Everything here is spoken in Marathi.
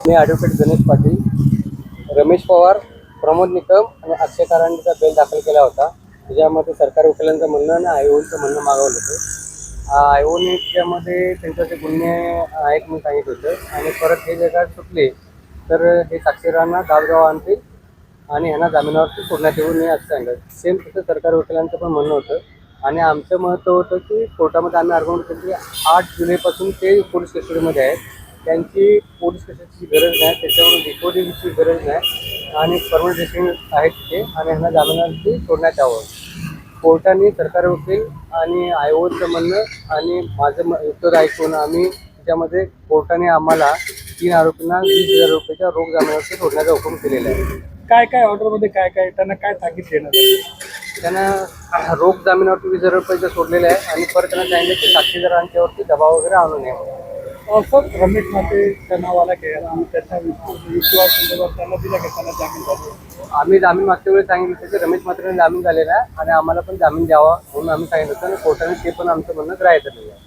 मी ॲडव्होकेट गणेश पाटील, रमेश पवार, प्रमोद निकम आणि अक्षय कारंडेचा बेल दाखल केला होता. त्याच्यामध्ये सरकारी वकिलांचं म्हणणं आणि आयओचं म्हणणं मागवलं होतं. आयओने त्यामध्ये त्यांचे जे गुन्हे आहेत म्हणून सांगितलं होतं आणि परत हे जर सुटले तर हे साक्षीदारांना गावगाव आणतील आणि ह्यांना जामिनावरती सोडण्यात येऊ नये असं सांगितलं. सेम तसं सरकारी वकिलांचं पण म्हणणं होतं आणि आमचं महत्त्व होतं की कोर्टामध्ये आम्ही आर्ग्युमेंट केलं की 8 जुलैपासून ते पोलीस कस्टडीमध्ये आहेत. त्यांची पोलीस कस्टडीची गरज नाही, त्याच्यावरून रिपोर्टिंगची गरज नाही आणि परमनंट रेसिडेंट आहेत तिथे आणि ह्यांना जामिनावरती सोडण्यात यावं. कोर्टाने सरकारी वकील आणि आयओचं म्हणणं आणि माझं उत्तर ऐकून आम्ही त्याच्यामध्ये कोर्टाने आम्हाला 3 आरोपींना 20,000 रुपयाच्या रोख जामिनावरती सोडण्याचा हुकूम केलेला आहे. काय काय ऑर्डरमध्ये काय काय त्यांना काय ताकीद देण्यात आली? त्यांना रोख जामिनावरती 20,000 रुपयाचं सोडलेलं आहे आणि परत त्यांना सांगितलं की साक्षीदारांच्यावरती दबाव वगैरे आणू नये. सर, रमेश मातेच्या नावाला घ्यायला आणि त्याच्या विश्वास संदर्भात त्यांना दिला की त्यांना जामीन द्यावा. आम्ही जामीन मागच्या वेळी सांगितलं होतं की रमेश मात्रेने जामीन झालेला आहे आणि आम्हाला पण जामीन द्यावा म्हणून आम्ही सांगितलं होतं आणि कोर्टाने ते पण आमचं म्हणणं ग्राह्य धरलेलं आहे.